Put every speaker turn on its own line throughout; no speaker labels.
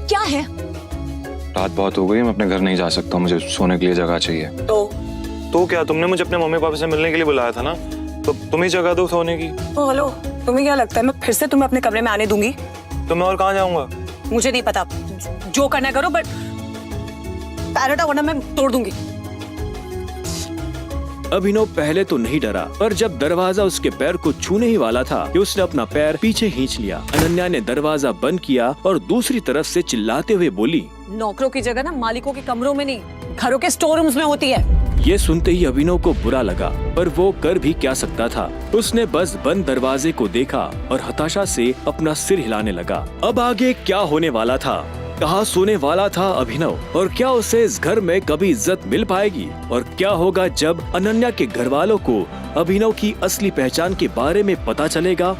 क्या है?
रात बहुत हो गई, मैं अपने घर नहीं जा सकता, मुझे सोने के लिए जगह चाहिए। तो क्या, तुमने मुझे अपने मम्मी पापा से मिलने के लिए बुलाया था ना, तो तुम ही जगह दो सोने की।
हेलो, तुम्हें क्या लगता है मैं फिर से तुम्हें अपने कमरे में आने दूंगी?
तो मैं और कहाँ जाऊंगा?
मुझे नहीं पता, जो करना करो, बट पैर हटाओ वरना मैं तोड़ दूंगी।
अभिनव पहले तो नहीं डरा, पर जब दरवाजा उसके पैर को छूने ही वाला था कि उसने अपना पैर पीछे खींच लिया। अनन्या ने दरवाजा बंद किया और दूसरी तरफ से चिल्लाते हुए बोली,
नौकरों की जगह ना मालिकों के कमरों में नहीं, घरों के स्टोर रूम्स में होती है।
ये सुनते ही अभिनव को बुरा लगा, पर वो कर भी क्या सकता था। उसने बस बंद दरवाजे को देखा और हताशा से अपना सिर हिलाने लगा। अब आगे क्या होने वाला था? कहाँ सोने वाला था अभिनव? और क्या उसे इस घर में कभी इज्जत मिल पाएगी? और क्या होगा जब अनन्या के घर वालों को अभिनव की असली पहचान के बारे में पता चलेगा?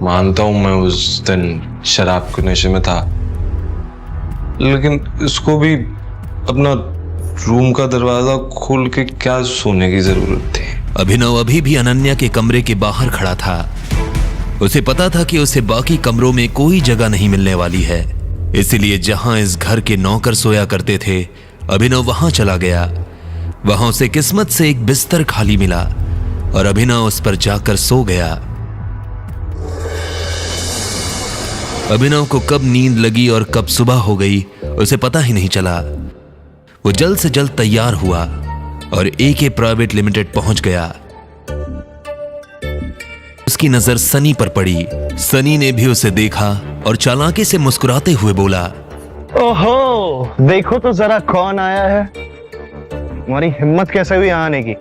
मानता हूँ मैं उस दिन शराब के नशे में था, लेकिन इसको भी अपना रूम का दरवाजा खोल के क्या सोने की जरूरत थी?
अभिनव अभी भी अनन्या के कमरे के बाहर खड़ा था। उसे पता था कि उसे बाकी कमरों में कोई जगह नहीं मिलने वाली है, इसलिए जहां इस घर के नौकर सोया करते थे, अभिनव वहां चला गया। वहां उसे किस्मत से एक बिस्तर खाली मिला और अभिनव उस पर जाकर सो गया। अभिनव को कब नींद लगी और कब सुबह हो गई उसे पता ही नहीं चला। वो जल्द से जल्द तैयार हुआ और AK प्राइवेट लिमिटेड पहुंच गया। उसकी नजर सनी पर पड़ी। सनी ने भी उसे देखा और चालाकी से मुस्कुराते हुए बोला,
ओहो, देखो तो जरा कौन आया है। तुम्हारी हिम्मत कैसे हुई आने की?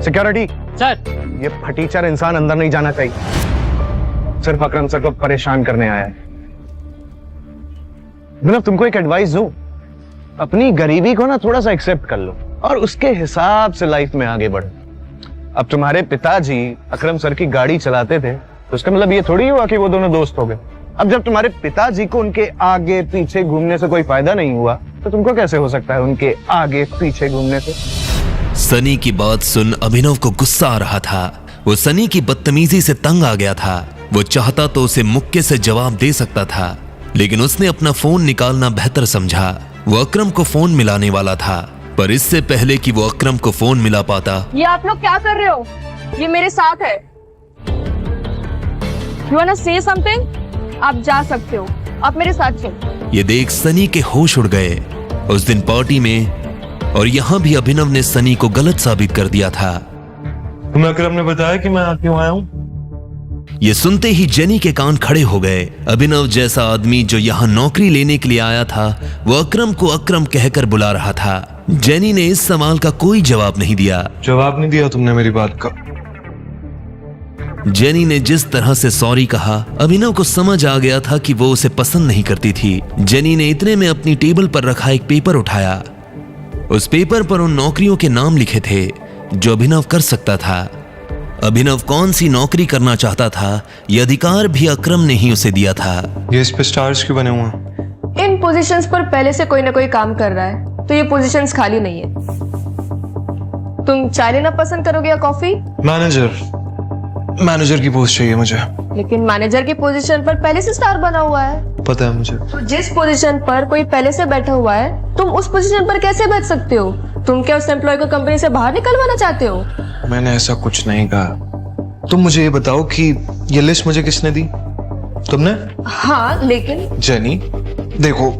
सिक्योरिटी
सर,
ये फटीचर इंसान अंदर नहीं जाना चाहिए। सिर्फ अकरम सर को परेशान करने आया है। मतलब तुमको एक एडवाइस दूं, अपनी गरीबी को ना थोड़ा सा एक्सेप्ट कर लो और उसके हिसाब से लाइफ में आगे बढ़ो। अब तुम्हारे पिताजी अकरम सर की गाड़ी चलाते थे, तो उसका मतलब ये थोड़ी हुआ कि वो दोनों दोस्त हो गए। अब जब तुम्हारे पिताजी को उनके आगे पीछे घूमने से कोई फायदा नहीं हुआ, तो तुमको कैसे हो सकता है उनके आगे पीछे घूमने से?
सनी की बात सुन अभिनव को गुस्सा आ रहा था। वो सनी की बदतमीजी से तंग आ गया था। वो चाहता तो उसे मुक्के से जवाब दे सकता था, लेकिन उसने अपना फोन निकालना बेहतर समझा। वो अकरम को फोन मिलाने वाला था, पर इससे पहले कि वो अकरम को फोन मिला पाता,
ये आप लोग क्या कर रहे हो? ये मेरे साथ है। You wanna say something? आप जा सकते हो, आप मेरे साथ चलो।
ये देख सनी के होश उड़ गए। उस दिन पार्टी में और यहाँ भी अभिनव ने सनी को गलत साबित कर दिया था।
तुम्हें अकरम ने बताया कि मैं क्यों आया हूँ?
ये सुनते ही जेनी के कान खड़े हो गए। अभिनव जैसा आदमी जो यहाँ नौकरी लेने के लिए आया था, वो अकरम को अकरम कहकर बुला रहा था। जेनी ने इस सवाल का कोई जवाब नहीं दिया।
जवाब नहीं दिया तुमने मेरी बात का?
जेनी ने जिस तरह से सॉरी कहा, अभिनव को समझ आ गया था कि वो उसे पसंद नहीं करती थी। जेनी ने इतने में अपनी टेबल पर रखा एक पेपर उठाया। उस पेपर पर उन नौकरियों के नाम लिखे थे जो अभिनव कर सकता था। अभिनव कौन सी नौकरी करना चाहता था, ये अधिकार भी अकरम ने ही उसे दिया था।
ये इस पे स्टार्स क्यों बने हुए हैं?
इन पोजीशंस पर पहले से कोई ना कोई काम कर रहा है, तो ये पोजीशंस खाली नहीं है। तुम चाय लेना पसंद करोगे या कॉफी?
मैनेजर की पोस्ट चाहिए मुझे।
लेकिन मैनेजर की पोजीशन पर पहले से स्टार बना हुआ है।
पता है मुझे।
तो जिस पोजीशन पर कोई पहले से बैठा हुआ है, तुम उस पोजीशन पर कैसे बैठ सकते हो? तुम क्या उस एम्प्लॉय को कंपनी से बाहर निकलवाना चाहते हो?
मैंने ऐसा कुछ नहीं कहा। तुम मुझे ये बताओ कि ये लिस्ट मुझे किसने दी? तुमने?
हाँ, लेकिन
जेनी, देखो,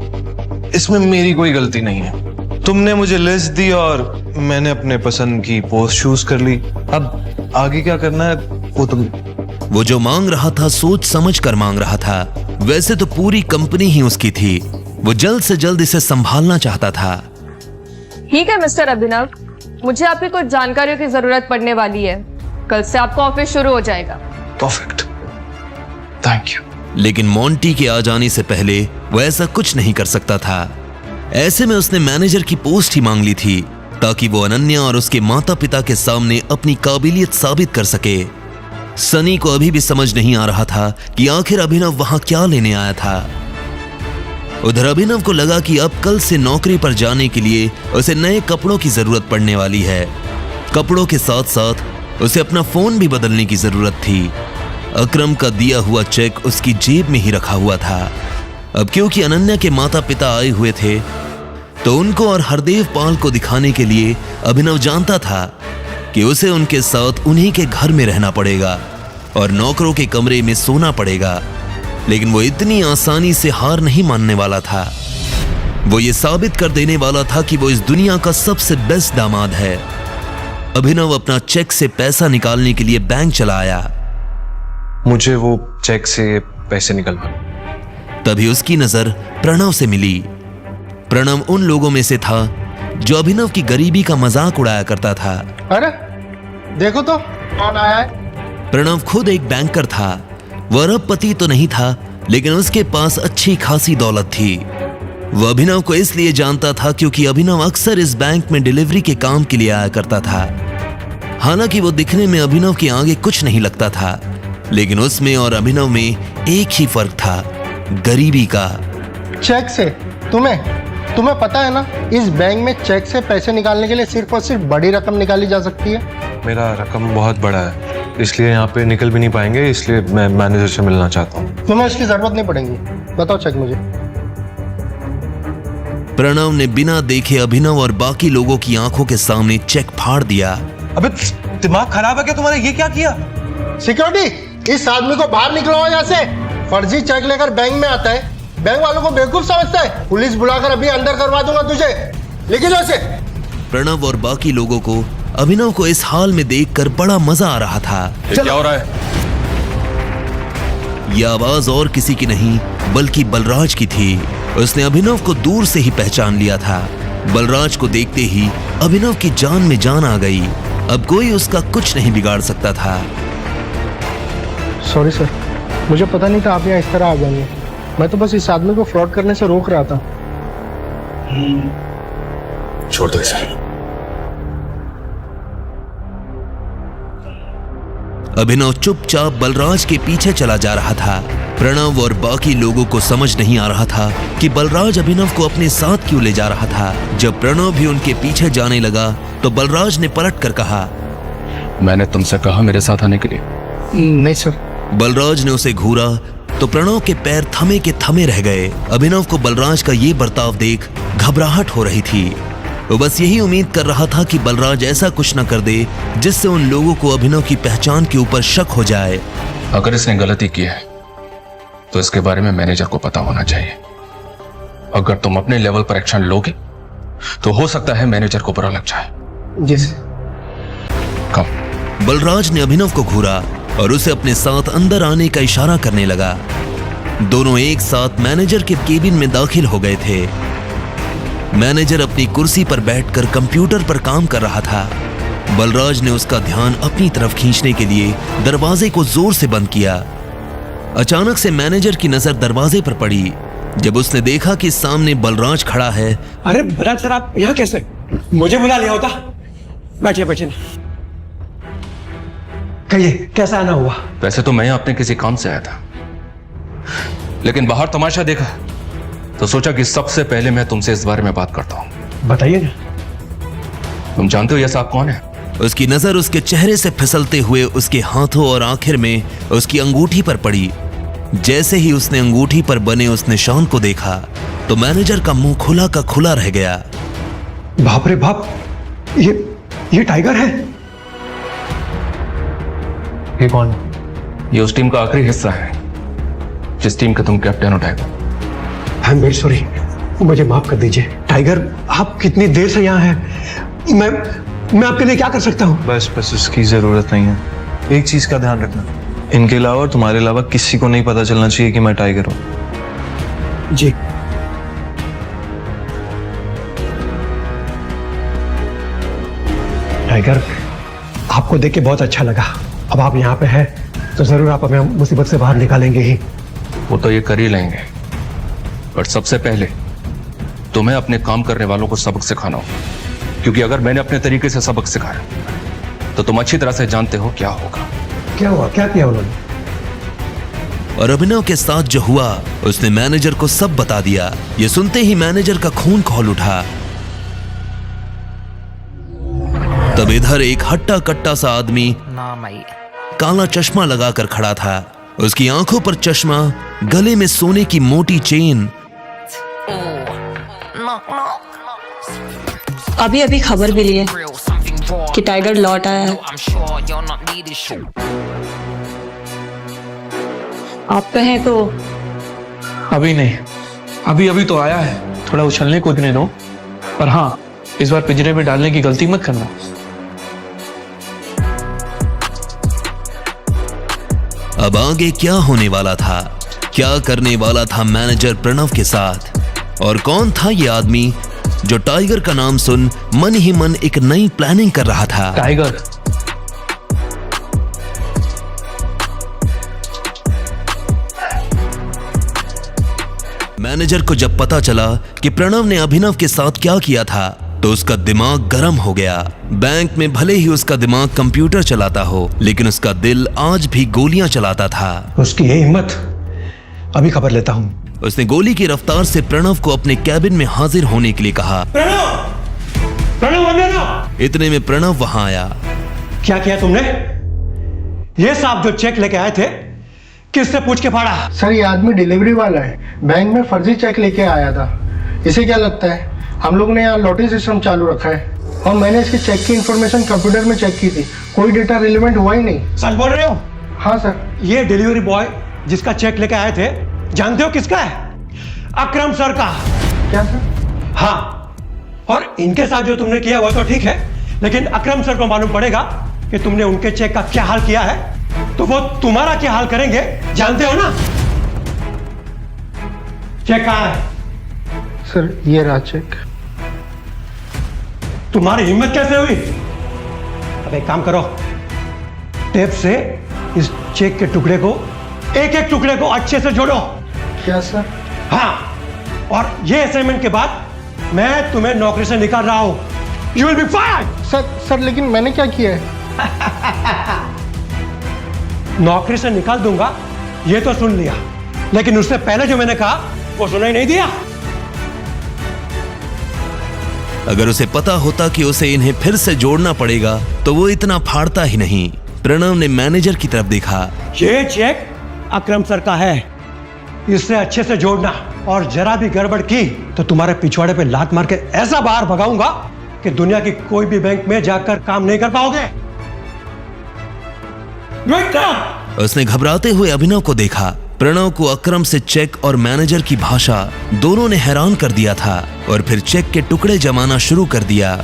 इसमें मेरी कोई गलती नहीं है। तुमने मुझे लिस्ट दी और मैंने अपने पसंद की पोस्ट चूज कर ली। अब आगे क्या करना है वो तुम।
वो जो मांग रहा था सोच समझ कर मांग रहा था। वैसे तो पूरी कंपनी ही उसकी थी। वो जल्द से जल्द इसे संभालना चाहता था।
ठीक है मिस्टर अभिनव, मुझे आपकी कुछ जानकारियों की जरूरत पड़ने वाली है। कल से आपका ऑफिस शुरू हो जाएगा।
Perfect, thank you.
लेकिन मोंटी के आ जाने से पहले वो ऐसा कुछ नहीं कर सकता था। ऐसे में उसने मैनेजर की पोस्ट ही मांग ली थी, ताकि वो अनन्या और उसके माता पिता के सामने अपनी काबिलियत साबित कर सके। सनी को अभी भी समझ नहीं आ रहा था कि आखिर अभिनव वहां क्या लेने आया था। उधर अभिनव को लगा कि अब कल से नौकरी पर जाने के लिए उसे नए कपड़ों की जरूरत पड़ने वाली है। कपड़ों के साथ साथ उसे अपना फोन भी बदलने की जरूरत थी। अकरम का दिया हुआ चेक उसकी जेब में ही रखा हुआ था। अब क्योंकि अनन्या के माता पिता आए हुए थे तो उनको और हरदेव पाल को दिखाने के लिए अभिनव जानता था कि उसे उनके साथ उन्हीं के घर में रहना पड़ेगा और नौकरों के कमरे में सोना पड़ेगा। लेकिन वो इतनी आसानी से हार नहीं मानने वाला था। वो ये साबित कर देने वाला था कि वो इस दुनिया का सबसे बेस्ट दामाद है। अभिनव अपना चेक से पैसा निकालने के लिए बैंक चला आया।
मुझे वो चेक से पैसे निकलवा।
तभी उसकी नजर प्रणव से मिली। प्रणव उन लोगों में से था जो अभिनव की गरीबी का मजाक उड़ाया करता था।
अरे देखो तो कौन आया है।
प्रणव खुद एक बैंकर था। वह अरबपति तो नहीं था, लेकिन उसके पास अच्छी खासी दौलत थी। वह अभिनव को इसलिए जानता था क्योंकि अभिनव अक्सर इस बैंक में डिलीवरी के काम के लिए आया करता था। हालांकि वो दिखने में अभिनव के आगे कुछ नहीं लगता था, लेकिन उसमें और अभिनव में एक ही फर्क था, गरीबी का।
चेक से तुम्हें पता है ना, इस बैंक में चेक से पैसे निकालने के लिए सिर्फ और सिर्फ बड़ी रकम निकाली जा सकती है।
मेरा रकम बहुत बड़ा है, इसलिए यहाँ पे निकल भी नहीं पाएंगे, इसलिए मैं मैनेजर से मिलना चाहता हूँ।
तुम्हें इसकी जरूरत नहीं पड़ेगी। बताओ चेक मुझे।
प्रणव ने बिना देखे अभिनव और बाकी लोगों की आंखों के सामने चेक फाड़ दिया।
अबे दिमाग खराब है क्या तुम्हारा? ये क्या किया?
सिक्योरिटी, इस आदमी को बाहर निकलवाओ यहाँ से। फर्जी चेक लेकर बैंक में आता है, बैंक वालों को बेवकूफ समझता है। पुलिस बुलाकर अभी अंदर करवा दूंगा तुझे। लेकिन वैसे
प्रणव और बाकी लोगों को अभिनव को इस हाल में देखकर बड़ा मजा आ रहा था।
क्या हो रहा है?
यह आवाज और किसी की नहीं बल्कि बलराज की थी। उसने अभिनव को दूर से ही पहचान लिया था। बलराज को देखते ही अभिनव की जान में जान आ गई। अब कोई उसका कुछ नहीं बिगाड़ सकता था।
सॉरी सर, मुझे पता नहीं था आप यहाँ इस तरह आ जाएंगे। मैं तो बस इस आदमी को फ्रॉड करने से रोक रहा था।
छोड़ दो इसे।
अभिनव चुपचाप बलराज के पीछे चला जा रहा था। प्रणव और बाकी लोगों को समझ नहीं आ रहा था कि बलराज अभिनव को अपने साथ क्यों ले जा रहा था। जब प्रणव भी उनके पीछे जाने लगा तो बलराज ने पलट कर कहा,
मैंने तुमसे कहा मेरे साथ आने के लिए।
नहीं सर।
बलराज ने उसे घूरा तो प्रणव के पैर थमे के थमे रह गए। अभिनव को बलराज का ये बर्ताव देख घबराहट हो रही थी। वो बस यही उम्मीद कर रहा था कि बलराज ऐसा कुछ न कर दे जिससे उन लोगों को अभिनव की पहचान के ऊपर शक हो जाए।
अगर इसने गलती की है तो इसके बारे में मैनेजर को पता होना चाहिए। अगर तुम अपने लेवल पर एक्शन लोगे तो हो सकता है मैनेजर को बुरा लग जाए।
जी सर।
कम।
बलराज ने अभिनव को घूरा और उसे अपने साथ अंदर आने का इशारा करने लगा। दोनों एक साथ मैनेजर के केबिन में दाखिल हो गए थे। मैनेजर अपनी कुर्सी पर बैठकर कंप्यूटर पर काम कर रहा था। बलराज ने उसका ध्यान अपनी तरफ खींचने के लिए दरवाजे को जोर से बंद किया। अचानक से मैनेजर की नजर दरवाजे पर पड़ी। जब उसने देखा कि सामने बलराज खड़ा है।
अरे बलराज सर, आप यहाँ कैसे? मुझे बुला लिया होता। बैठिए बैठिए। कहिए कैसा आना हुआ?
वैसे तो मैं अपने किसी काम से आया था, लेकिन बाहर तमाशा देखा तो सोचा कि सबसे पहले मैं तुमसे इस बारे में बात करता हूं।
बताइए ना।
तुम जानते हो यह साहब कौन है?
उसकी नजर उसके चेहरे से फिसलते हुए उसके हाथों और आखिर में उसकी अंगूठी पर पड़ी। जैसे ही उसने अंगूठी पर बने उस निशान को देखा तो मैनेजर का मुंह खुला का खुला रह गया।
बाप रे बाप, ये टाइगर है।
ये कौन?
ये उस टीम का आखिरी हिस्सा है जिस टीम का तुम कैप्टन हो tiger.
I am very sorry, मुझे माफ कर दीजिए। टाइगर, आप कितनी देर से यहाँ हैं? मैं आपके लिए क्या कर सकता हूँ?
बस उसकी जरूरत नहीं है। एक चीज का ध्यान रखना, इनके अलावा और तुम्हारे अलावा किसी को नहीं पता चलना चाहिए कि मैं टाइगर हूँ।
जी। टाइगर, आपको देख के बहुत अच्छा लगा। अब आप यहाँ पे हैं तो जरूर आप हमें मुसीबत से बाहर निकालेंगे ही।
वो तो ये कर ही लेंगे, पर सबसे पहले तुम्हें अपने काम करने वालों को सबक सिखाना होगा, क्योंकि अगर मैंने अपने तरीके से सबक सिखाया तो तुम अच्छी तरह से जानते हो क्या होगा।
क्या हुआ? क्या किया उन्होंने?
और अभिनव के साथ जो हुआ उसने मैनेजर को सब बता दिया। ये सुनते ही मैनेजर का खून खौल उठा। तब इधर एक हट्टा कट्टा सा आदमी काला चश्मा लगाकर खड़ा था। उसकी आंखों पर चश्मा, गले में सोने की मोटी चेन।
अभी अभी खबर मिली है कि टाइगर लौट आया है। आप कहें तो
अभी नहीं, अभी अभी तो आया है, थोड़ा उछलने कूदने दो। पर हाँ, इस बार पिंजरे में डालने की गलती मत करना।
अब आगे क्या होने वाला था? क्या करने वाला था मैनेजर प्रणव के साथ? और कौन था ये आदमी जो टाइगर का नाम सुन मन ही मन एक नई प्लानिंग कर रहा था?
टाइगर,
मैनेजर को जब पता चला कि प्रणव ने अभिनव के साथ क्या किया था, तो उसका दिमाग गर्म हो गया। बैंक में भले ही उसका दिमाग कंप्यूटर चलाता हो, लेकिन उसका दिल आज भी गोलियां चलाता था।
उसकी ये हिम्मत, अभी खबर लेता हूं।
उसने गोली की रफ्तार से प्रणव को अपने कैबिन में हाजिर होने के लिए कहा।
प्रणव!
इतने में प्रणव वहां आया।
क्या किया तुमने? ये साहब जो चेक लेके आए थे, किससे पूछ के फाड़ा?
सर ये आदमी डिलीवरी वाला है, बैंक में फर्जी चेक लेके आया था। इसे क्या लगता है? हम लोग ने यहाँ लॉटरी सिस्टम चालू रखा है और मैंने इसके चेक की इंफॉर्मेशन कंप्यूटर में चेक की थी, कोई डेटा रिलेवेंट हुआ ही नहीं।
सच बोल रहे हो?
हाँ सर।
ये डिलीवरी बॉय जिसका चेक लेके आए थे, जानते हो किसका है? अकरम सर का।
क्या सर?
हाँ, और इनके साथ जो तुमने किया वो तो ठीक है, लेकिन अकरम सर को मालूम पड़ेगा कि तुमने उनके चेक का क्या हाल किया है, तो वो तुम्हारा क्या हाल करेंगे, जानते हो ना? चेक कहाँ है?
सर ये रहा चेक।
तुम्हारी हिम्मत कैसे हुई? अब एक काम करो, टेप से इस चेक के टुकड़े को, एक एक टुकड़े को अच्छे से जोड़ो।
क्या सर?
हाँ, और ये असाइनमेंट के बाद मैं तुम्हें नौकरी से निकाल रहा हूं। You will be fired.
Sir लेकिन मैंने क्या किया है?
नौकरी से निकाल दूंगा ये तो सुन लिया, लेकिन उससे पहले जो मैंने कहा वो सुनाई नहीं दिया।
अगर उसे पता होता कि उसे इन्हें फिर से जोड़ना पड़ेगा, तो वो इतना फाड़ता ही नहीं। प्रणव ने मैनेजर की तरफ देखा।
ये चेक अकरम सर का है, इससे अच्छे से जोड़ना, और जरा भी गड़बड़ की तो तुम्हारे पिछवाड़े पे लात मार के ऐसा बाहर भगाऊंगा कि दुनिया की कोई भी बैंक में जाकर काम नहीं कर पाओगे।
उसने घबराते हुए अभिनव को देखा। प्रणव को अकरम से चेक और मैनेजर की भाषा दोनों ने हैरान कर दिया था, और फिर चेक के टुकड़े जमाना शुरू कर दिया।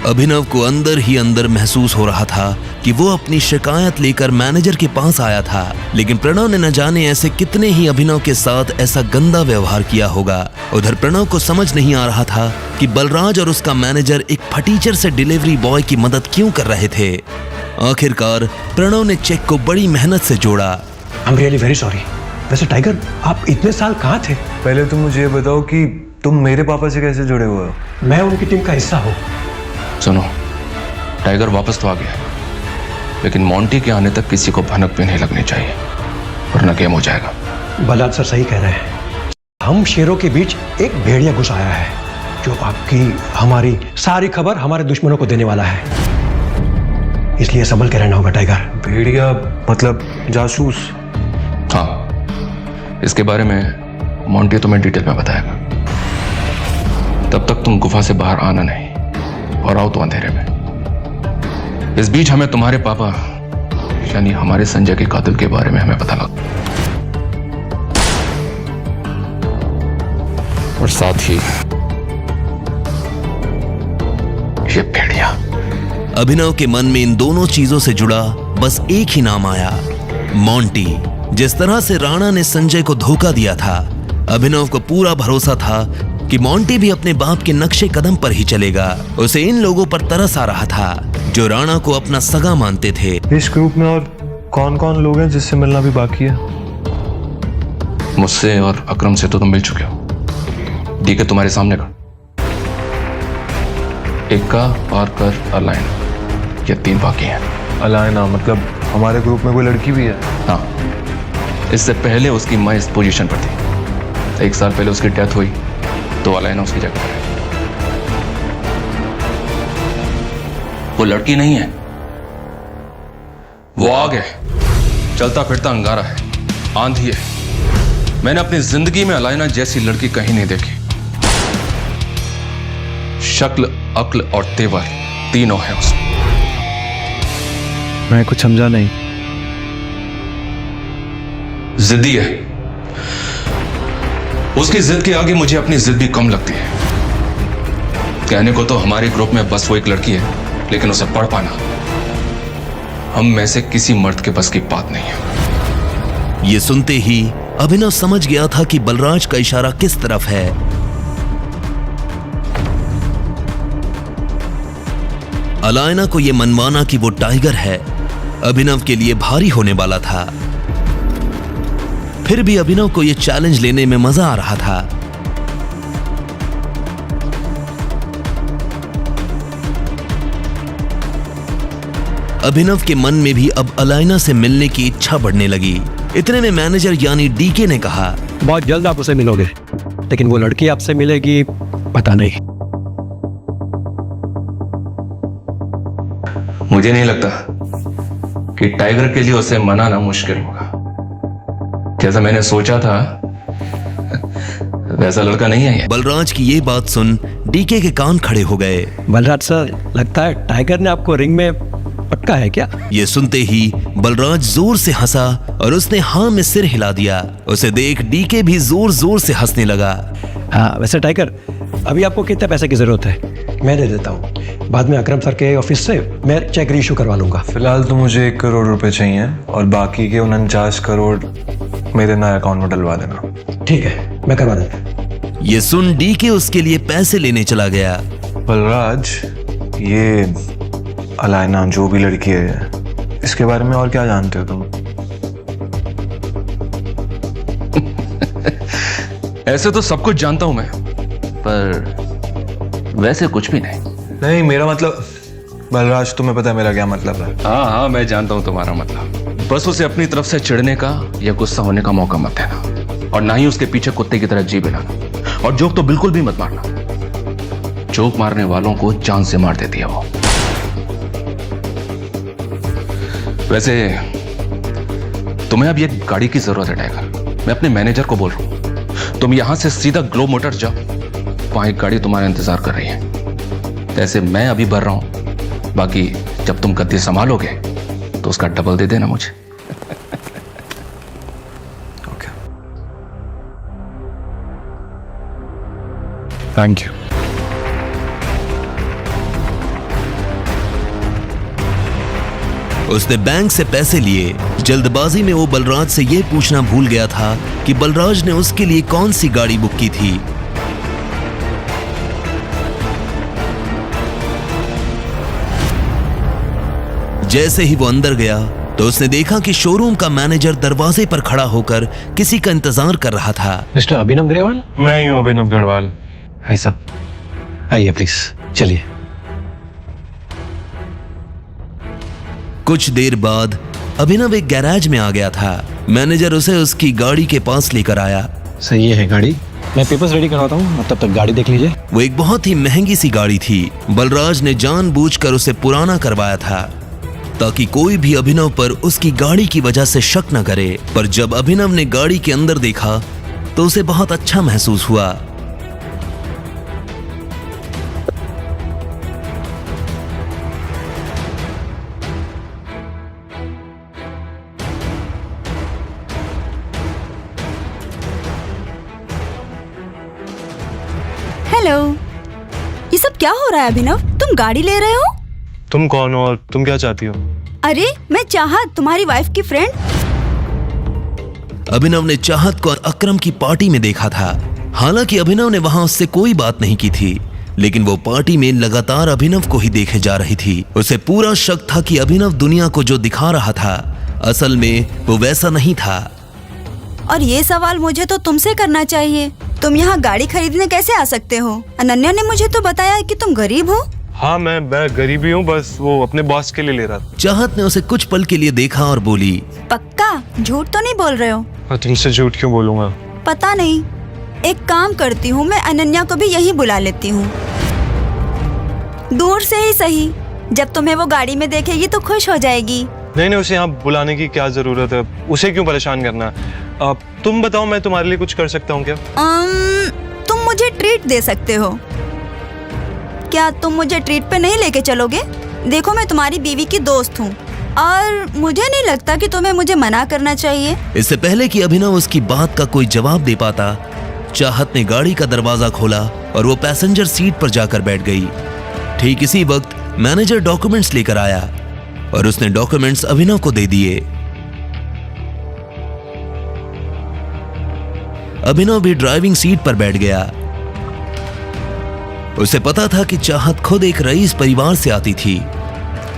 अभिनव को अंदर ही अंदर महसूस हो रहा था कि वो अपनी शिकायत लेकर मैनेजर के पास आया था, लेकिन प्रणव ने न जाने ऐसे कितने ही अभिनव के साथ ऐसा गंदा व्यवहार किया होगा। उधर प्रणव को समझ नहीं आ रहा था कि बलराज और उसका मैनेजर एक फटीचर से डिलीवरी बॉय की मदद क्यों कर रहे थे। आखिरकार प्रणव ने चेक को बड़ी मेहनत से जोड़ा।
I am really very sorry. वैसे टाइगर, आप इतने साल कहाँ थे?
पहले तुम मुझे ये बताओ कि तुम मेरे पापा से कैसे जुड़े हुए हो?
मैं उनकी टीम का हिस्सा हूँ।
सुनो, टाइगर वापस तो आ गया, लेकिन मोंटी के आने तक किसी को भनक भी नहीं लगनी चाहिए, वरना गेम हो जाएगा।
बलराज सर सही कह रहे हैं। हम शेरों के बीच एक भेड़िया घुस आया है, जो आपकी हमारी सारी खबर हमारे दुश्मनों को देने वाला है। इसलिए संभल के रहना होगा टाइगर।
भेड़िया मतलब जासूस?
हाँ, इसके बारे में मोंटी तुम्हें डिटेल में बताएगा। तब तक तुम गुफा से बाहर आना नहीं, और आओ तो अंधेरे में। इस बीच हमें तुम्हारे पापा यानी हमारे संजय के कातिल के बारे में हमें पता लगा, और साथ ही ये भेड़िया।
अभिनव के मन में इन दोनों चीजों से जुड़ा बस एक ही नाम आया, मोंटी। जिस तरह से राणा ने संजय को धोखा दिया था, अभिनव को पूरा भरोसा था कि मोंटी भी अपने बाप के नक्शे कदम पर ही चलेगा। उसे इन लोगों पर तरस आ रहा था जो राणा को अपना सगा मानते थे।
इस ग्रुप में और कौन कौन लोग हैं जिससे मिलना भी बाकी है?
मुझसे और अकरम से तो तुम मिल चुके हो। डीके तुम्हारे सामने खड़ा, इक्का, पार्कर, अलाइन, ये 3 बाकी हैं।
अलायना मतलब हमारे ग्रुप में कोई लड़की भी है?
हाँ, इससे पहले उसकी माँ इस पोजीशन पर थी। 1 साल पहले उसकी डेथ हुई तो अलायना उसकी जगह पर है। वो लड़की नहीं है, वो आग है, चलता फिरता अंगारा है, आंधी है। मैंने अपनी जिंदगी में अलायना जैसी लड़की कहीं नहीं देखी। शक्ल, अक्ल और तेवर तीनों है उसमें।
मैं कुछ समझा नहीं।
जिद्दी है। उसकी जिद के आगे मुझे अपनी जिद भी कम लगती है। कहने को तो हमारे ग्रुप में बस वो एक लड़की है, लेकिन उसे पढ़ पाना हम में से किसी मर्द के बस की बात नहीं है।
ये सुनते ही अभिनव समझ गया था कि बलराज का इशारा किस तरफ है। अलायना को यह मनवाना कि वो टाइगर है अभिनव के लिए भारी होने वाला था। फिर भी अभिनव को यह चैलेंज लेने में मजा आ रहा था। अभिनव के मन में भी अब अलायना से मिलने की इच्छा बढ़ने लगी। इतने में मैनेजर यानी डीके ने कहा,
बहुत जल्द आप उसे मिलोगे, लेकिन वो लड़की आपसे मिलेगी पता नहीं।
मुझे नहीं लगता कि टाइगर के लिए उसे मनाना मुश्किल होगा। जैसा मैंने सोचा था वैसा लड़का नहीं है ये।
बलराज की ये बात सुन डीके के कान खड़े हो गए।
बलराज सर, लगता है टाइगर ने आपको रिंग में पटका है क्या?
ये सुनते ही बलराज जोर से हंसा और उसने हाँ में सिर हिला दिया। उसे देख डीके भी जोर जोर से हंसने लगा।
हाँ, वैसे टाइगर, अभी आपको कितने पैसे की जरूरत है? मैं दे देता हूँ। बाद में अकरम सर के ऑफिस से मैं चेक रीइश्यू करवा लूंगा।
फिलहाल तो मुझे 1 करोड़ रुपए चाहिए और बाकी के 49 करोड़ मेरे नए अकाउंट में डलवा देना।
ठीक है, मैं करवा देता।
ये सुन डीके उसके लिए पैसे लेने चला गया।
बलराज, ये अलायना जो भी लड़की है, इसके बारे में और क्या जानते हो तुम?
ऐसे तो सब कुछ जानता हूं मैं, पर वैसे कुछ भी नहीं।
नहीं, मेरा मतलब बलराज, तुम्हें पता है मेरा क्या मतलब है?
हाँ, मैं जानता हूं तुम्हारा मतलब। बस उसे अपनी तरफ से चिढ़ने का या गुस्सा होने का मौका मत देना, और ना ही उसके पीछे कुत्ते की तरह जी बिलाना। और जोक तो बिल्कुल भी मत मारना। जोक मारने वालों को जान से मार देती है वो। वैसे तुम्हें अब एक गाड़ी की जरूरत है टाइगर। मैं अपने मैनेजर को बोल रहा हूं, तुम यहां से सीधा ग्लोब मोटर जाओ, वहां एक गाड़ी तुम्हारा इंतजार कर रही है। ऐसे मैं अभी भर रहा हूं, बाकी जब तुम गद्दी संभालोगे तो उसका डबल दे देना मुझे।
Okay, thank you.
उसने बैंक से पैसे लिए। जल्दबाजी में वो बलराज से यह पूछना भूल गया था कि बलराज ने उसके लिए कौन सी गाड़ी बुक की थी। जैसे ही वो अंदर गया तो उसने देखा कि शोरूम का मैनेजर दरवाजे पर खड़ा होकर किसी का इंतजार कर रहा था।
मिस्टर अभिनव ग्रेवाल?
मैं ही हूँ अभिनव गढ़वाल।
भाई साहब, आइए प्लीज, चलिए।
कुछ देर बाद अभिनव एक गैराज में आ गया था। मैनेजर उसे उसकी गाड़ी के पास लेकर आया।
सही है गाड़ी, मैं पेपर्स रेडी करवाता हूँ, तब तक गाड़ी देख लीजिए।
वो एक बहुत ही महंगी सी गाड़ी थी। बलराज ने जानबूझकर उसे पुराना करवाया था ताकि कोई भी अभिनव पर उसकी गाड़ी की वजह से शक न करे। पर जब अभिनव ने गाड़ी के अंदर देखा तो उसे बहुत अच्छा महसूस हुआ।
हेलो, ये सब क्या हो रहा है अभिनव? तुम गाड़ी ले रहे हो?
तुम कौन हो और तुम क्या चाहती हो?
अरे, मैं चाहत, तुम्हारी वाइफ की फ्रेंड।
अभिनव ने चाहत को अकरम की पार्टी में देखा था। हालांकि अभिनव ने वहां उससे कोई बात नहीं की थी, लेकिन वो पार्टी में लगातार अभिनव को ही देखे जा रही थी। उसे पूरा शक था कि अभिनव दुनिया को जो दिखा रहा था असल में वो वैसा नहीं था।
और ये सवाल मुझे तो तुमसे करना चाहिए, तुम यहाँ गाड़ी खरीदने कैसे आ सकते हो? अनन्या ने मुझे तो बताया कि तुम गरीब हो।
हाँ, मैं गरीबी हूँ, बस वो अपने बॉस के लिए ले रहा था।
चाहत ने उसे कुछ पल के लिए देखा और बोली,
पक्का झूठ तो नहीं बोल रहे हो?
तुमसे झूठ क्यों बोलूंगा?
पता नहीं, एक काम करती हूँ, मैं अनन्या को भी यही बुला लेती हूँ, दूर से ही सही। जब तुम्हें वो गाड़ी में देखेगी तो खुश हो जाएगी।
नहीं नहीं, उसे यहाँ बुलाने की क्या जरूरत है? उसे क्यों परेशान करना? तुम बताओ, मैं तुम्हारे लिए कुछ कर सकता हूँ क्या?
तुम मुझे ट्रीट दे सकते हो क्या? तुम मुझे ट्रीट पे नहीं लेके चलोगे? देखो, मैं तुम्हारी बीवी की दोस्त हूँ और मुझे नहीं लगता कि तुम्हें मुझे मना करना चाहिए।
इससे पहले कि अभिनव उसकी बात का कोई जवाब दे पाता, चाहत ने गाड़ी का दरवाजा खोला और वो पैसेंजर सीट पर जाकर बैठ गई। ठीक इसी वक्त मैनेजर डॉक्यूमेंट्स लेकर आया और उसने डॉक्यूमेंट्स अभिनव को दे दिए। अभिनव भी ड्राइविंग सीट पर बैठ गया। उसे पता था कि चाहत खुद एक रईस परिवार से आती थी।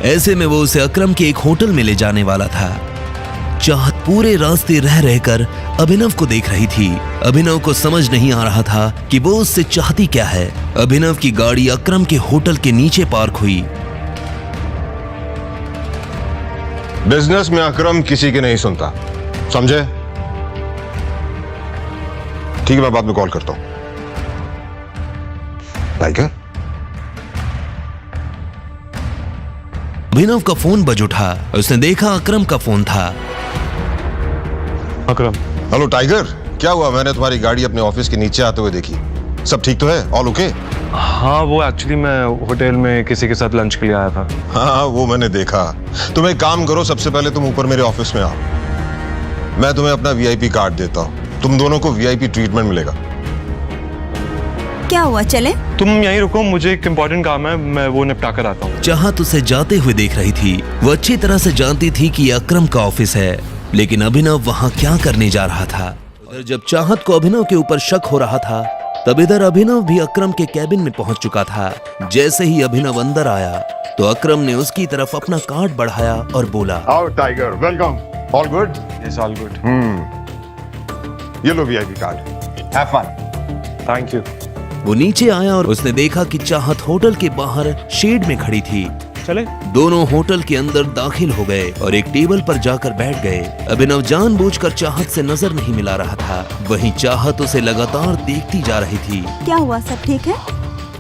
ऐसे में वो उसे अकरम के एक होटल में ले जाने वाला था। चाहत पूरे रास्ते रह रहकर अभिनव को देख रही थी। अभिनव को समझ नहीं आ रहा था कि वो उससे चाहती क्या है। अभिनव की गाड़ी अकरम के होटल के नीचे पार्क हुई।
बिजनेस में अकरम किसी की नहीं सुनता, समझे? ठीक है, मैं बाद में कॉल करता हूं। टाइगर?
अभिनव का फोन बज उठा। उसने देखा अकरम का फोन था।
अकरम।
हेलो टाइगर, क्या हुआ? मैंने तुम्हारी गाड़ी अपने ऑफिस के नीचे आते हुए देखी। सब ठीक तो है? All okay?
हाँ, वो एक्चुअली मैं होटल में किसी के साथ लंच के लिए आया था।
हाँ, वो मैंने देखा। तुम एक काम करो, सबसे पहले तुम ऊपर मेरे ऑफिस में आओ। मैं तुम्हें अपना वीआईपी कार्ड देता हूं। तुम दोनों को वीआईपी ट्रीटमेंट मिलेगा।
क्या हुआ, चले?
तुम यहीं रुको, मुझे एक इम्पोर्टेंट काम है, मैं वो निपटा कर आता हूँ।
चाहत उसे जाते हुए देख रही थी। वो अच्छी तरह से जानती थी कि यह अकरम का ऑफिस है, लेकिन अभिनव वहां क्या करने जा रहा था। उधर जब चाहत को अभिनव के ऊपर शक हो रहा था, तब इधर अभिनव भी अकरम के कैबिन में पहुंच चुका था। जैसे ही अभिनव अंदर आया तो अकरम ने उसकी तरफ अपना कार्ड बढ़ाया और बोला,
आओ tiger, welcome. All good?
Yes, all good.
ये लो VIP card. Have fun.
Thank you.
वो नीचे आया और उसने देखा कि चाहत होटल के बाहर शेड में खड़ी थी।
चले?
दोनों होटल के अंदर दाखिल हो गए और एक टेबल पर जाकर बैठ गए। अभिनव जानबूझकर चाहत से नजर नहीं मिला रहा था। वहीं चाहत उसे लगातार देखती जा रही थी।
क्या हुआ, सब ठीक है?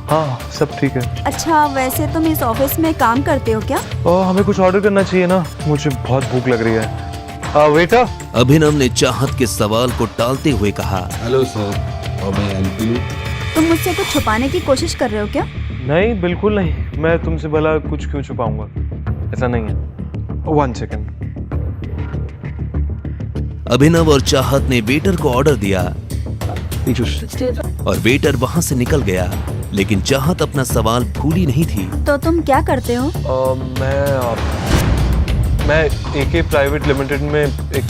हाँ, सब ठीक है।
अच्छा, वैसे तुम इस ऑफिस में काम करते हो क्या?
हमें कुछ ऑर्डर करना चाहिए ना, मुझे बहुत भूख लग रही है। वेटर।
अभिनव ने चाहत के सवाल को टालते हुए कहा,
हेलो सर,
तुम मुझसे कुछ छुपाने की कोशिश कर रहे हो क्या?
नहीं, बिल्कुल नहीं। मैं तुमसे भला कुछ क्यों छुपाऊंगा? ऐसा नहीं है। 1 सेकंड।
अभिनव और चाहत ने वेटर को ऑर्डर दिया और वेटर वहां से निकल गया, लेकिन चाहत अपना सवाल भूली नहीं थी।
तो तुम क्या करते हो?
मैं एके प्राइवेट लिमिटेड में एक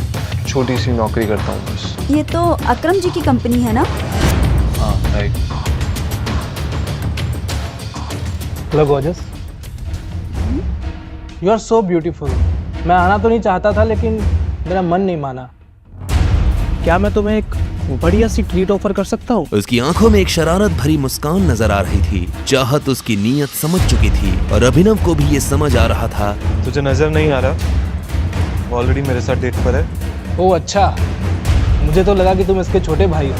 छोटी सी नौकरी करता हूँ बस।
ये तो अकरम जी की कंपनी है ना?
हाँ, right.
Hello gorgeous, you are so beautiful. मैं आना तो नहीं चाहता था, लेकिन मेरा मन नहीं माना। क्या मैं तुम्हें एक बढ़िया सी ट्रीट ऑफर कर सकता हूँ?
उसकी आंखों में एक शरारत भरी मुस्कान नजर आ रही थी। चाहत उसकी नीयत समझ चुकी थी और अभिनव को भी ये समझ आ रहा था।
तुझे नजर नहीं आ रहा? ऑलरेडी मेरे साथ डेट पर है।
ओह अच्छा, मुझे तो लगा कि तुम इसके छोटे भाई हो।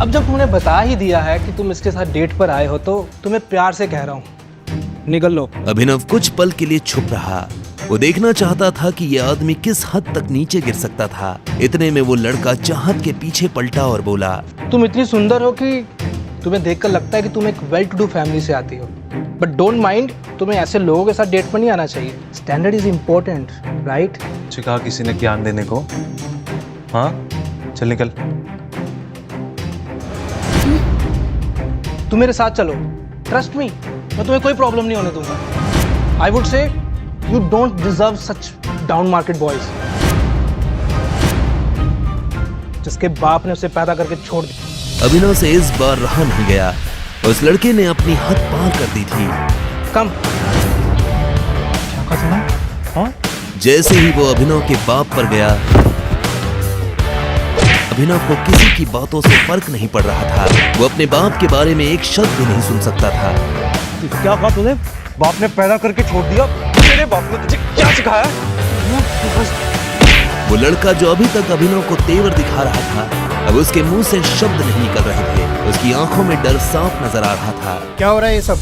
अब जब तुमने बता ही दिया है कि तुम इसके साथ डेट पर आए हो, तो तुम्हें प्यार से कह रहा हूँ, निकल लो।
अभिनव कुछ पल के लिए चुप रहा। वो देखना चाहता था कि यह आदमी किस हद तक नीचे गिर सकता था। इतने में वो लड़का चाहत के पीछे पलटा और बोला,
तुम इतनी सुंदर हो कि तुम्हें देखकर लगता है कि तुम एक वेल टू डू फैमिली से आती हो। बट डोंट माइंड, तुम्हें ऐसे लोगों के साथ डेट पर नहीं आना चाहिए। Standard is important, right?
कहा किसी ने ज्ञान देने को। हाँ, चल निकल।
तुम मेरे साथ चलो, ट्रस्ट मी, मैं तुम्हें कोई प्रॉब्लम नहीं होने दूंगा। I would say you don't deserve such down market boys, जिसके बाप ने उसे पैदा करके छोड़ दिया।
अभिनव से इस बार रहा नहीं गया। उस लड़के ने अपनी हद पार कर दी थी।
कम।
हाँ? जैसे ही वो अभिनव के बाप पर गया, अभिनव को किसी की बातों से फर्क नहीं पड़ रहा था। वो अपने बाप के बारे में एक शब्द भी नहीं सुन सकता था।
क्या कहा तुझे? बाप ने पैदा करके छोड़ दिया? तेरे बाप ने तुझे क्या सिखाया?
वो लड़का जो अभी तक अभिनव को तेवर दिखा रहा था, अब उसके मुंह से शब्द नहीं निकल रहे थे। उसकी आंखों में डर साफ नजर आ रहा था।
क्या हो रहा है ये सब?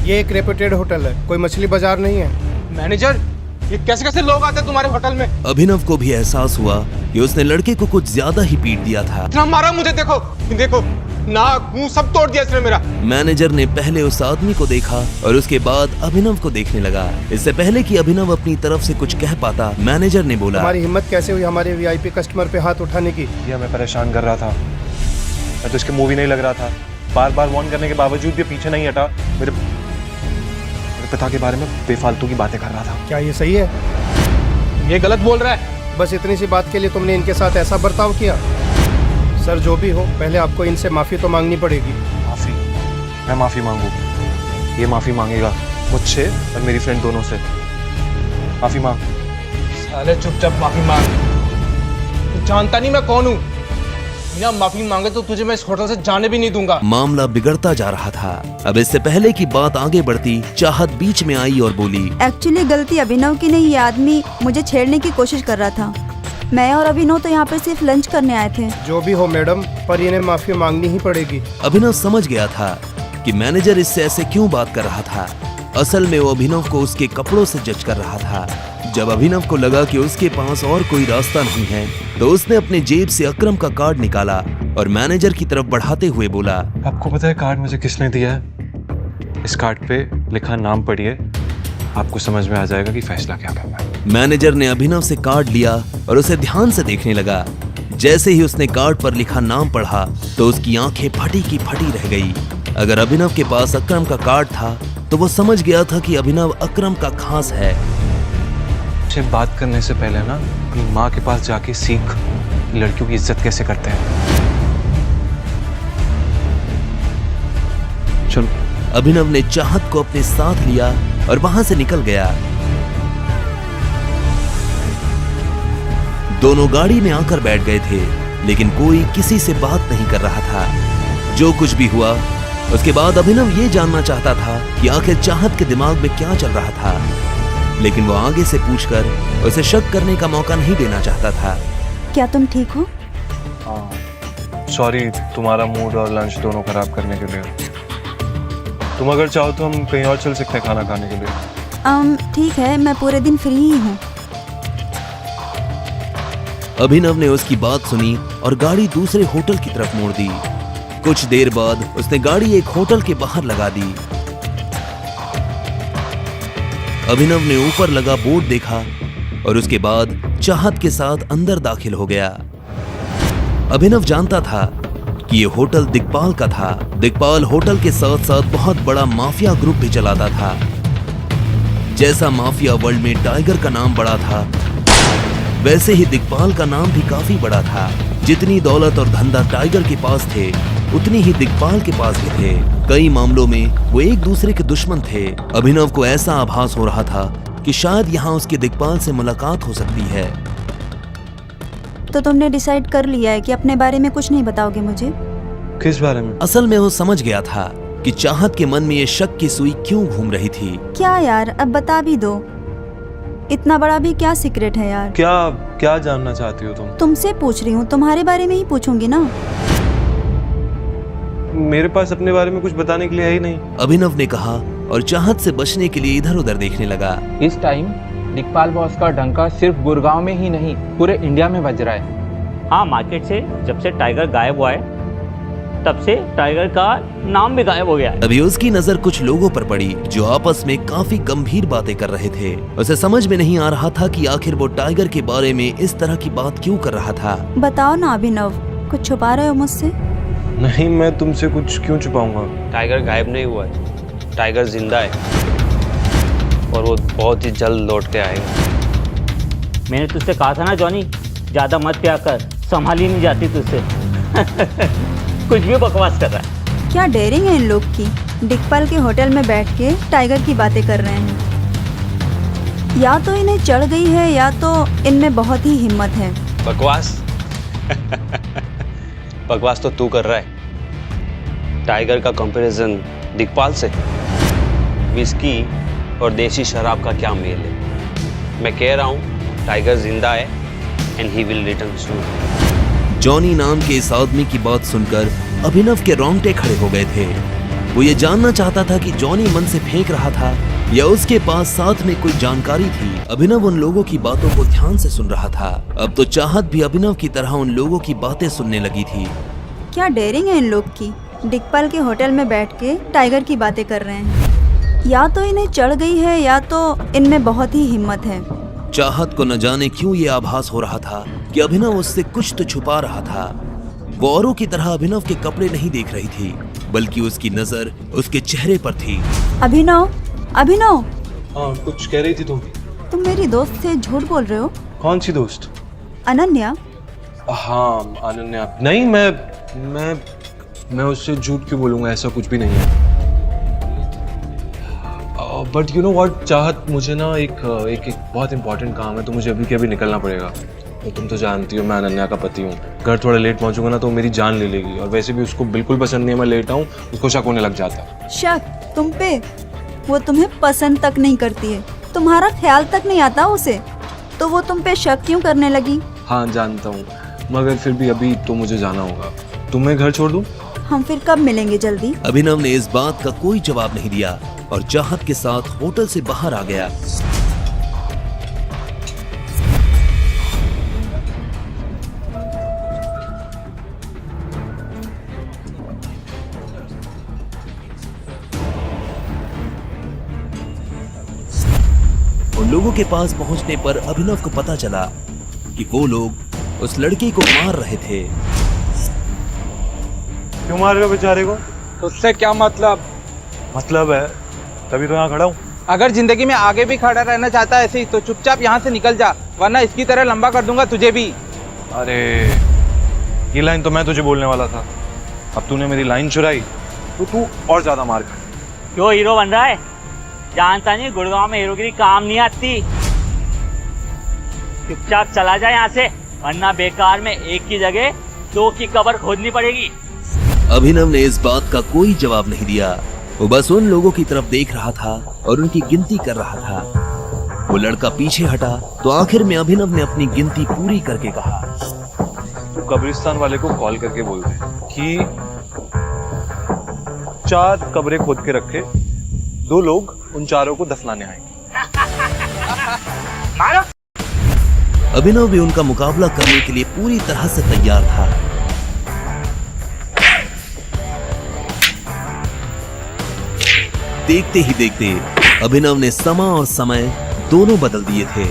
ये एक रेप्यूटेड होटल है, कोई मछली बाजार नहीं है।
मैनेजर, ये कैसे कैसे लोग आते हैं तुम्हारे होटल में?
अभिनव को भी एहसास हुआ कि उसने लड़के को कुछ ज्यादा ही पीट दिया था।
इतना मारा मुझे, देखो देखो, नाक मुंह सब तोड़ दिया इसने मेरा।
मैनेजर ने पहले उस आदमी को देखा और उसके बाद अभिनव को देखने लगा। इससे पहले कि अभिनव अपनी तरफ से कुछ कह पाता, मैनेजर ने बोला,
हमारी हिम्मत कैसे हुई हमारे वीआईपी कस्टमर पे हाथ उठाने की?
ये हमें परेशान कर रहा था, मैं तो इसके मूवी नहीं लग रहा था। बार बार वार्न करने के बावजूद भी पीछे नहीं हटा। मेरे पिता के बारे में बेफालतू की बातें कर रहा था।
क्या ये सही है?
ये गलत बोल रहा है।
बस इतनी सी बात के लिए तुमने इनके साथ ऐसा बर्ताव किया? सर, जो भी हो, पहले आपको इनसे माफी तो मांगनी पड़ेगी।
माफी? मैं माफी मांगू? ये माफी मांगेगा मुझसे और मेरी फ्रेंड दोनों से। माफी मांग।
साले चुपचाप माफी मांग। तू जानता नहीं मैं कौन हूँ। बिना माफी मांगे तो तुझे मैं इस होटल से जाने भी नहीं दूंगा।
मामला बिगड़ता जा रहा था। अब इससे पहले कि बात आगे बढ़ती, चाहत बीच में आई और बोली,
एक्चुअली गलती अभिनव की नहीं, ये आदमी मुझे छेड़ने की कोशिश कर रहा था। मैं और अभिनव तो यहाँ पे सिर्फ लंच करने आए थे।
जो भी हो मैडम, पर इन्हें माफी मांगनी ही पड़ेगी।
अभिनव समझ गया था कि मैनेजर इससे ऐसे क्यों बात कर रहा था। असल में वो अभिनव को उसके कपड़ों से जज कर रहा था। जब अभिनव को लगा कि उसके पास और कोई रास्ता नहीं है, तो उसने अपने जेब से अकरम का कार्ड निकाला और मैनेजर की तरफ बढ़ाते हुए बोला,
आपको पता है कार्ड मुझे किसने दिया है? इस कार्ड पे लिखा नाम पढ़िए, आपको समझ में आ जाएगा कि फैसला क्या करना है।
मैनेजर ने अभिनव से कार्ड लिया और उसे ध्यान से देखने लगा। जैसे ही उसने कार्ड पर लिखा नाम पढ़ा तो उसकी आंखें फटी की फटी रह गई। अगर अभिनव के पास अकरम का कार्ड था तो वो समझ गया था कि अभिनव अकरम का खास है।
मुझे बात करने से पहले ना अपनी माँ के पास जाके सीख लड़कियों की इज्जत कैसे करते हैं। चलो।
अभिनव ने चाहत को अपने साथ लिया और वहां से निकल गया। दोनों गाड़ी में आकर बैठ गए थे, लेकिन कोई किसी से बात नहीं कर रहा था। जो कुछ भी हुआ, उसके बाद अभिनव ये जानना चाहता था कि आखिर चाहत के दिमाग में क्या चल रहा था, लेकिन वो आगे से पूछकर उसे शक करने का मौका नहीं देना चाहता था।
क्या तुम ठीक हो?
सॉरी तुम्हारा मूड और लंच दोनों खराब करने के लिए। तुम अगर चाहो तो हम कहीं और चल सकते हैं खाना खाने के लिए।
ठीक है, मैं पूरे दिन फ्री ही हूँ।
अभिनव ने उसकी बात सुनी और गाड़ी दूसरे होटल की तरफ मोड़ दी। कुछ देर बाद उसने गाड़ी एक होटल के बाहर लगा दी। अभिनव ने ऊपर लगा बोर्ड देखा और उसके बाद चाहत के साथ अंदर दाखिल हो गया। अभिनव जानता था कि ये होटल दिग्पाल का था। दिग्पाल होटल के साथ साथ बहुत बड़ा माफिया ग्रुप भी चलाता था। जैसा माफिया वर्ल्ड में टाइगर का नाम बड़ा था, वैसे ही दिग्पाल का नाम भी काफी बड़ा था। जितनी दौलत और धंधा टाइगर के पास थे, उतनी ही दिग्पाल के पास भी थे। कई मामलों में वो एक दूसरे के दुश्मन थे। अभिनव को ऐसा आभास हो रहा था कि शायद यहाँ उसके दिग्पाल से मुलाकात हो सकती है।
तो तुमने डिसाइड कर लिया है कि अपने बारे में कुछ नहीं बताओगे मुझे?
किस बारे में?
असल में वो समझ गया था कि चाहत के मन में ये शक की सुई क्यों घूम रही थी।
क्या यार, अब बता भी दो। इतना बड़ा भी क्या सीक्रेट है यार?
क्या जानना चाहती हो तुम?
तुमसे पूछ रही हूँ, तुम्हारे बारे में ही पूछूंगी ना।
मेरे पास अपने बारे में कुछ बताने के लिए है ही नहीं,
अभिनव ने कहा और चाहत से बचने के लिए इधर उधर देखने लगा।
इस टाइम दिग्पाल बॉस का डंका सिर्फ गुड़गांव में ही नहीं, पूरे इंडिया में बज रहा है।
हाँ, मार्केट से जब से टाइगर गायब हुआ है तब से टाइगर का नाम भी गायब हो गया है।
अभी उसकी नजर कुछ लोगों पर पड़ी जो आपस में काफी गंभीर बातें कर रहे थे। उसे समझ में नहीं आ रहा था कि आखिर वो टाइगर के बारे में इस तरह की बात क्यों कर रहा था।
बताओ ना अभिनव, कुछ छुपा रहे हो मुझसे?
नहीं, मैं तुमसे कुछ क्यों छुपाऊंगा।
टाइगर गायब नहीं हुआ है, टाइगर जिंदा है और वो बहुत ही जल्द लौट के आएगा। मैंने तुझसे कहा था ना जॉनी, ज्यादा मत प्यार कर, संभाली नहीं जाती तुझसे। कुछ भी बकवास कर रहा है।
क्या डेयरिंग है इन लोग की। दिग्पाल के होटल में बैठ के टाइगर की बातें कर रहे हैं। या तो इन्हें चढ़ गई है या तो इनमें बहुत ही हिम्मत है।
बकवास? बकवास तो तू कर रहा है। टाइगर का कंपैरिजन दिग्पाल से? विस्की और देसी शराब का क्या मेल है? मैं कह रहा हूँ टाइगर जिंदा है and he will return soon.
Johnny नाम के इस आदमी की बात सुनकर अभिनव के रोंगटे खड़े हो गए थे। वो ये जानना चाहता था कि जॉनी मन से फेंक रहा था या उसके पास साथ में कोई जानकारी थी। अभिनव उन लोगों की बातों को ध्यान से सुन रहा था। अब तो चाहत भी अभिनव की तरह उन लोगों की बातें सुनने लगी थी।
क्या डेयरिंग है इन लोग की, दिक्पाल के होटल में बैठ के टाइगर की बातें कर रहे हैं। या तो इन्हें चढ़ गई है या तो इनमें बहुत ही हिम्मत है।
चाहत को न जाने क्यों ये आभास हो रहा था कि अभिनव उससे कुछ तो छुपा रहा था। वो औरों की तरह अभिनव के कपड़े नहीं देख रही थी, बल्कि उसकी नजर उसके चेहरे पर थी।
अभिनव, अभिनव,
हाँ, कुछ कह रही थी
तुम मेरी दोस्त से झूठ बोल रहे हो।
कौन सी दोस्त?
अनन्या।
हाँ, अनन्या। नहीं, मैं उससे झूठ क्यों बोलूंगा, ऐसा कुछ भी नहीं है। बट यू नो व्हाट चाहत, मुझे ना एक बहुत इंपॉर्टेंट काम है, तो मुझे अभी के अभी निकलना पड़ेगा। तो तुम तो जानती हो मैं अनन्या का पति हूँ। घर थोड़ा लेट पहुंचूंगा ना तो मेरी जान ले लेगी, और वैसे भी उसको बिल्कुल पसंद नहीं है मैं लेट आऊँ, उसको शक होने लग जाता है।
शक तुम पे? वो तुम्हें पसंद तक नहीं करती है, तुम्हारा ख्याल तक नहीं आता उसे, तो वो तुम पे शक क्यों करने लगी?
हाँ जानता हूँ, मगर फिर भी अभी तो मुझे जाना होगा। तुम्हें घर छोड़ दूँ?
हम फिर कब मिलेंगे जल्दी?
अभिनव ने इस बात का कोई जवाब नहीं दिया और चाहत के साथ होटल से बाहर आ गया। उन लोगों के पास पहुंचने पर अभिनव को पता चला कि वो लोग उस लड़की को मार रहे थे।
क्यों मार रहे हो बेचारे को?
उससे क्या मतलब?
मतलब है तभी तो यहाँ खड़ा हूँ।
अगर जिंदगी में आगे भी खड़ा रहना चाहता है ऐसे ही, तो चुपचाप यहाँ से निकल जा, वरना इसकी तरह लंबा कर दूंगा तुझे भी।
अरे ये लाइन तो मैं तुझे बोलने वाला था, अब तूने मेरी लाइन चुराई तो तू और ज्यादा मार खा।
क्यों हीरो बन रहा है? जानता नहीं गुड़गांव में हीरोगिरी काम नहीं आती। चुपचाप चला जा यहाँ से, वरना बेकार में एक की जगह दो की कब्र खोदनी पड़ेगी।
अभिनव ने इस बात का कोई जवाब नहीं दिया। वो बस उन लोगों की तरफ देख रहा था और उनकी गिनती कर रहा था। वो लड़का पीछे हटा तो आखिर में अभिनव ने अपनी गिनती पूरी करके कहा,
तो कब्रिस्तान वाले को कॉल करके बोल दे कि 4 कब्रें खोद के रखे, 2 लोग उन चारों को दफनाने आएंगे।
अभिनव भी उनका मुकाबला करने के लिए पूरी तरह से तैयार था। देखते ही देखते अभिनव ने समा और समय दोनों बदल दिए थे।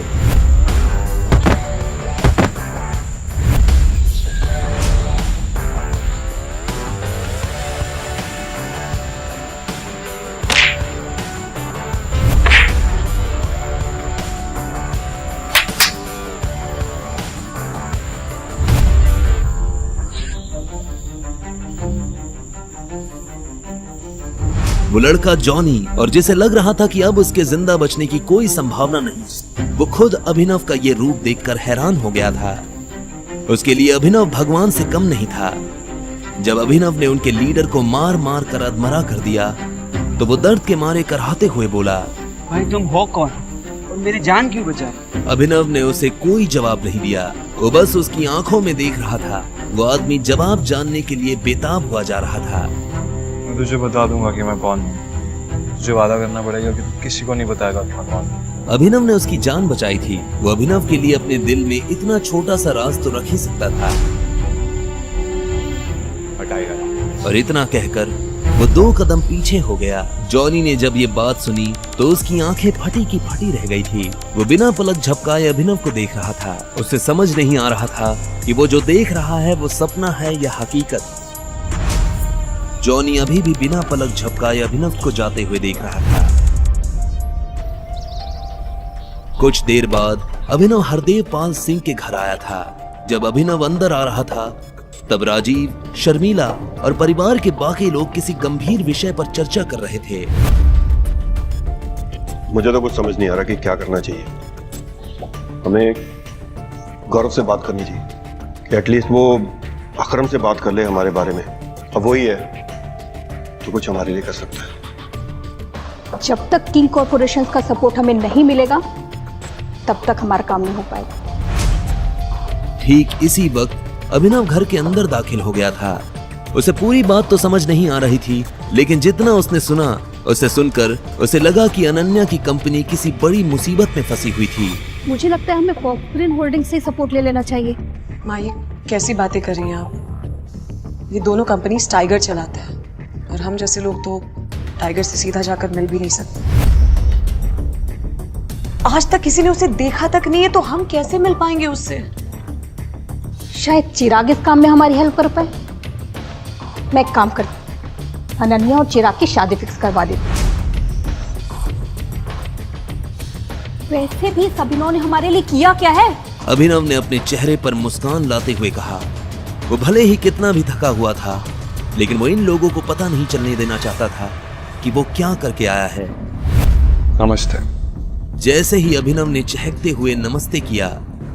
वो लड़का जॉनी, और जिसे लग रहा था कि अब उसके जिंदा बचने की कोई संभावना नहीं, वो खुद अभिनव का ये रूप देखकर हैरान हो गया था। उसके लिए अभिनव भगवान से कम नहीं था। जब अभिनव ने उनके लीडर को मार मार कर अधमरा कर दिया तो वो दर्द के मारे कराहते हुए बोला,
भाई तुम हो कौन और मेरी जान क्यों बचाई?
अभिनव ने उसे कोई जवाब नहीं दिया। वो बस उसकी आंखों में देख रहा था। वो आदमी जवाब जानने के लिए बेताब हुआ जा रहा था।
मैं तुझे बता दूंगा कि मैं कौन हूँ। तुझे वादा करना पड़ेगा कि तू किसी को नहीं बताएगा कि मैं कौन हूँ।
अभिनव ने उसकी जान बचाई थी। वो अभिनव के लिए अपने दिल में इतना छोटा सा राज तो रख ही सकता था। और इतना कहकर वो 2 कदम पीछे हो गया। जॉनी ने जब ये बात सुनी तो उसकी आंखें फटी की फटी रह गई थी। वो बिना पलक झपकाए अभिनव को देख रहा था। उसे समझ नहीं आ रहा था कि वो जो देख रहा है वो सपना है या हकीकत। जॉनी अभी भी बिना पलक झपकाए अभिनव को जाते हुए देख रहा था। कुछ देर बाद अभिनव हरदेव पाल सिंह के घर आया था। जब अभिनव अंदर आ रहा था तब राजीव, शर्मिला और परिवार के बाकी लोग किसी गंभीर विषय पर चर्चा कर रहे थे।
मुझे तो कुछ समझ नहीं आ रहा कि क्या करना चाहिए। हमें गौरव से बात करनी चाहिए कि एटलीस्ट वो अकरम से बात कर ले हमारे बारे में। अब वही है तो कुछ हमारे लिए कर सकता है।
जब तक किंग कॉर्पोरेशन का सपोर्ट हमें नहीं मिलेगा तब तक हमारा काम नहीं हो पाएगा।
ठीक इसी वक्त अभिनव घर के अंदर दाखिल हो गया था। उसे पूरी बात तो समझ नहीं आ रही थी, लेकिन जितना उसने सुना उसे सुनकर उसे लगा कि अनन्या की कंपनी किसी बड़ी मुसीबत में फंसी हुई थी।
मुझे लगता है हमें पॉपुलर होल्डिंग से सपोर्ट ले लेना चाहिए।
माँ, ये कैसी बातें कर रही हैं आप? ये दोनों कंपनी टाइगर चलाते हैं और हम जैसे लोग तो टाइगर से सीधा जाकर मिल भी नहीं सकते। आज तक किसी ने उसे देखा तक नहीं है, तो हम कैसे मिल पाएंगे उससे?
शायद चिराग इस काम में हमारी हेल्प कर पाए। मैं एक काम करती हूँ, अनन्या और चिराग की शादी फिक्स करवा देती हूँ। वैसे भी सब इन्होंने हमारे लिए किया क्या है?
अभिनव ने अपने चेहरे पर मुस्कान लाते हुए कहा। वो भले ही कितना भी थका हुआ था, लेकिन वो इन लोगों को पता नहीं चलने देना चाहता था कि वो क्या करके आया है।
नमस्ते।
जैसे ही अभिनव ने चहकते हुए नमस्ते किया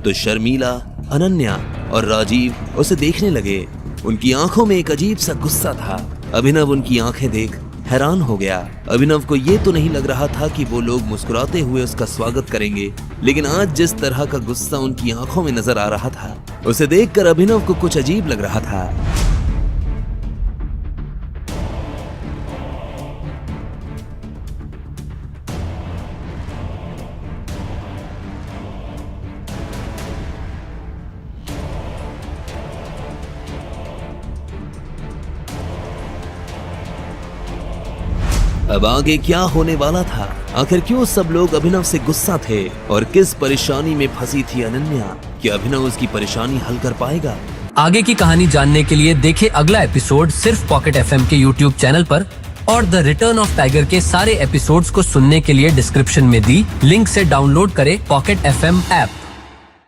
तो शर्मिला, अनन्या और राजीव उसे देखने लगे। उनकी आंखों में एक अजीब सा गुस्सा था। अभिनव उनकी आंखें देख हैरान हो गया। अभिनव को ये तो नहीं लग रहा था कि वो लोग मुस्कुराते हुए उसका स्वागत करेंगे, लेकिन आज जिस तरह का गुस्सा उनकी आंखों में नजर आ रहा था, उसे देखकर अभिनव को कुछ अजीब लग रहा था। अब आगे क्या होने वाला था? आखिर क्यों सब लोग अभिनव से गुस्सा थे और किस परेशानी में फंसी थी अनन्या? क्या अभिनव उसकी परेशानी हल कर पाएगा?
आगे की कहानी जानने के लिए देखें अगला एपिसोड सिर्फ पॉकेट एफएम के यूट्यूब चैनल पर, और द रिटर्न ऑफ टाइगर के सारे एपिसोड्स को सुनने के लिए डिस्क्रिप्शन में दी लिंक से डाउनलोड करें पॉकेट एफएम ऐप।